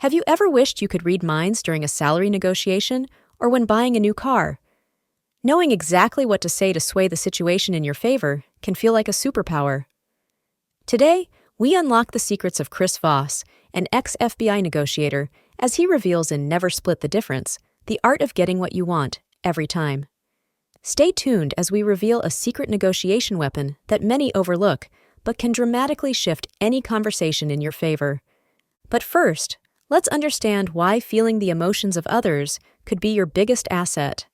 Have you ever wished you could read minds during a salary negotiation or when buying a new car? Knowing exactly what to say to sway the situation in your favor can feel like a superpower. Today, we unlock the secrets of Chris Voss, an ex-FBI negotiator, as he reveals in Never Split the Difference, the art of getting what you want, every time. Stay tuned as we reveal a secret negotiation weapon that many overlook, but can dramatically shift any conversation in your favor. But first, let's understand why feeling the emotions of others could be your biggest asset.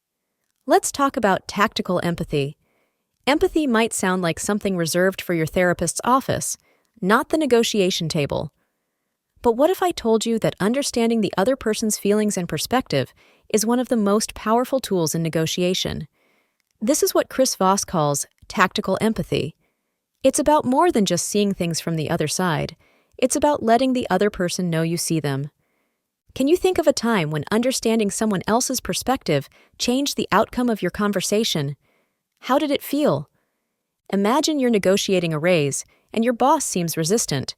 Let's talk about tactical empathy. Empathy might sound like something reserved for your therapist's office, not the negotiation table. But what if I told you that understanding the other person's feelings and perspective is one of the most powerful tools in negotiation? This is what Chris Voss calls tactical empathy. It's about more than just seeing things from the other side. It's about letting the other person know you see them. Can you think of a time when understanding someone else's perspective changed the outcome of your conversation? How did it feel? Imagine you're negotiating a raise, and your boss seems resistant.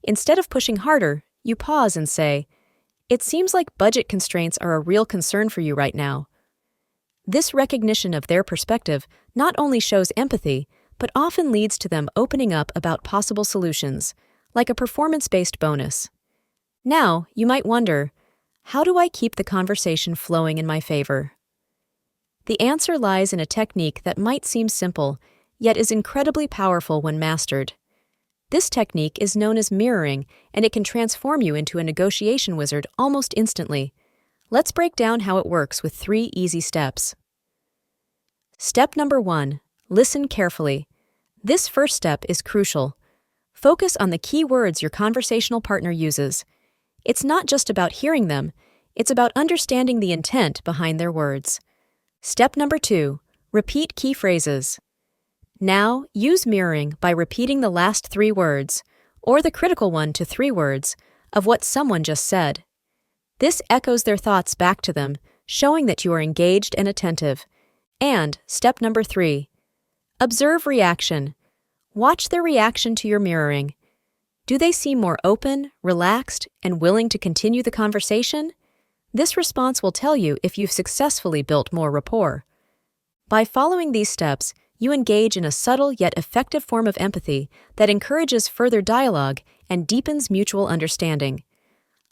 Instead of pushing harder, you pause and say, "It seems like budget constraints are a real concern for you right now." This recognition of their perspective not only shows empathy, but often leads to them opening up about possible solutions, like a performance-based bonus. Now, you might wonder, how do I keep the conversation flowing in my favor? The answer lies in a technique that might seem simple, yet is incredibly powerful when mastered. This technique is known as mirroring, and it can transform you into a negotiation wizard almost instantly. Let's break down how it works with 3 easy steps. Step number 1. Listen carefully. This first step is crucial. Focus on the key words your conversational partner uses. It's not just about hearing them, it's about understanding the intent behind their words. Step number 2. Repeat key phrases. Now, use mirroring by repeating the last 3 words, or the critical 1 to 3 words, of what someone just said. This echoes their thoughts back to them, showing that you are engaged and attentive. And step number 3. Observe reaction. Watch their reaction to your mirroring. Do they seem more open, relaxed, and willing to continue the conversation? This response will tell you if you've successfully built more rapport. By following these steps, you engage in a subtle yet effective form of empathy that encourages further dialogue and deepens mutual understanding.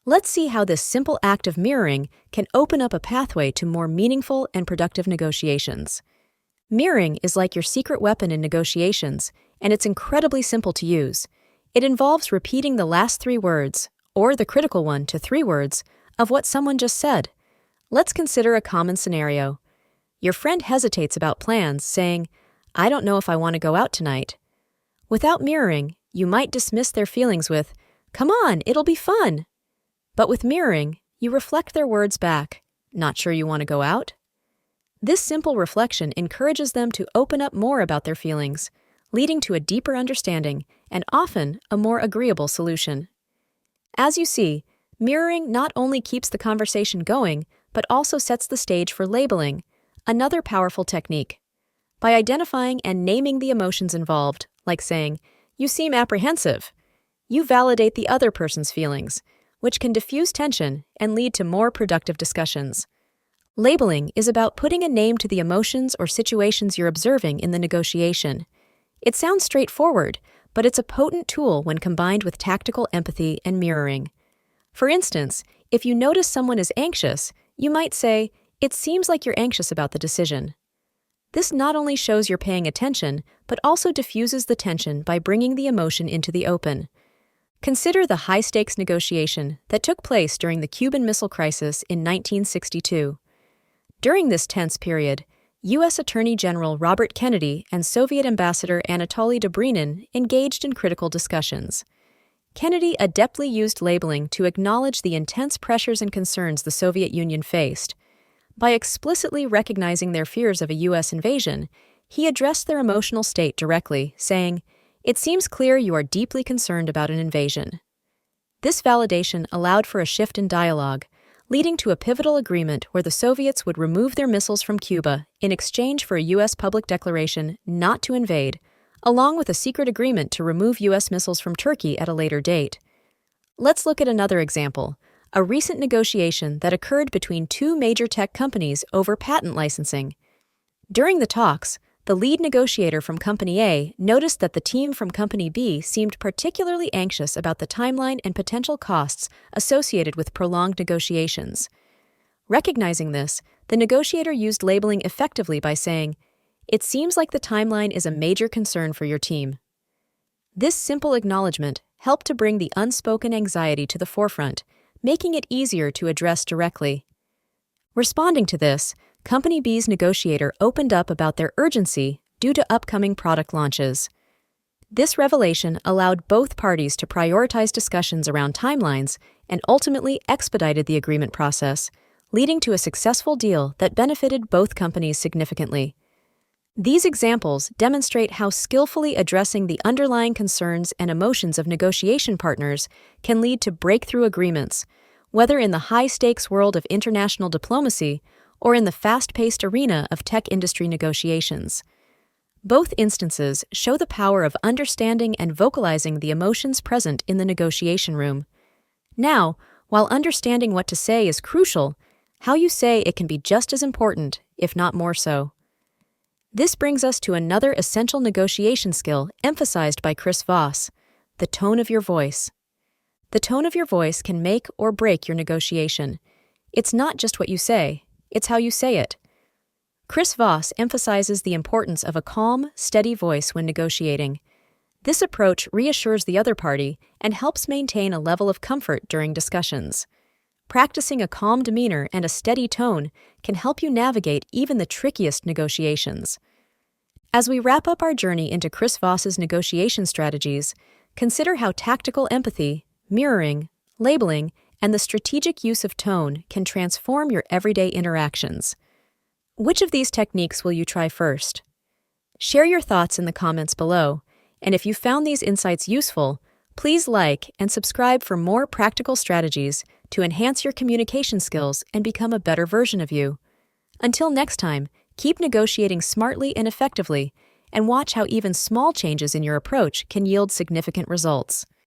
Let's see how this simple act of mirroring can open up a pathway to more meaningful and productive negotiations. Mirroring is like your secret weapon in negotiations, and it's incredibly simple to use. It involves repeating the last 3 words, or the critical 1 to 3 words, of what someone just said. Let's consider a common scenario. Your friend hesitates about plans, saying, "I don't know if I want to go out tonight." Without mirroring, you might dismiss their feelings with, "Come on, it'll be fun." But with mirroring, you reflect their words back, "Not sure you want to go out?" This simple reflection encourages them to open up more about their feelings, leading to a deeper understanding and often a more agreeable solution. As you see, mirroring not only keeps the conversation going, but also sets the stage for labeling, another powerful technique. By identifying and naming the emotions involved, like saying, "You seem apprehensive," you validate the other person's feelings, which can diffuse tension and lead to more productive discussions. Labeling is about putting a name to the emotions or situations you're observing in the negotiation. It sounds straightforward, but it's a potent tool when combined with tactical empathy and mirroring. For instance, if you notice someone is anxious, you might say, "It seems like you're anxious about the decision." This not only shows you're paying attention, but also diffuses the tension by bringing the emotion into the open. Consider the high-stakes negotiation that took place during the Cuban Missile Crisis in 1962. During this tense period, U.S. Attorney General Robert Kennedy and Soviet Ambassador Anatoly Dobrynin engaged in critical discussions. Kennedy adeptly used labeling to acknowledge the intense pressures and concerns the Soviet Union faced. By explicitly recognizing their fears of a U.S. invasion, he addressed their emotional state directly, saying, "It seems clear you are deeply concerned about an invasion." This validation allowed for a shift in dialogue, leading to a pivotal agreement where the Soviets would remove their missiles from Cuba in exchange for a U.S. public declaration not to invade, along with a secret agreement to remove U.S. missiles from Turkey at a later date. Let's look at another example, a recent negotiation that occurred between two major tech companies over patent licensing. During the talks, the lead negotiator from Company A noticed that the team from Company B seemed particularly anxious about the timeline and potential costs associated with prolonged negotiations. Recognizing this, the negotiator used labeling effectively by saying, "It seems like the timeline is a major concern for your team." This simple acknowledgement helped to bring the unspoken anxiety to the forefront, making it easier to address directly. Responding to this, Company B's negotiator opened up about their urgency due to upcoming product launches. This revelation allowed both parties to prioritize discussions around timelines and ultimately expedited the agreement process, leading to a successful deal that benefited both companies significantly. These examples demonstrate how skillfully addressing the underlying concerns and emotions of negotiation partners can lead to breakthrough agreements, whether in the high-stakes world of international diplomacy or in the fast-paced arena of tech industry negotiations. Both instances show the power of understanding and vocalizing the emotions present in the negotiation room. Now, while understanding what to say is crucial, how you say it can be just as important, if not more so. This brings us to another essential negotiation skill emphasized by Chris Voss: the tone of your voice. The tone of your voice can make or break your negotiation. It's not just what you say, it's how you say it. Chris Voss emphasizes the importance of a calm, steady voice when negotiating. This approach reassures the other party and helps maintain a level of comfort during discussions. Practicing a calm demeanor and a steady tone can help you navigate even the trickiest negotiations. As we wrap up our journey into Chris Voss's negotiation strategies, consider how tactical empathy, mirroring, labeling, and the strategic use of tone can transform your everyday interactions. Which of these techniques will you try first? Share your thoughts in the comments below, and if you found these insights useful, please like and subscribe for more practical strategies to enhance your communication skills and become a better version of you. Until next time, keep negotiating smartly and effectively, and watch how even small changes in your approach can yield significant results.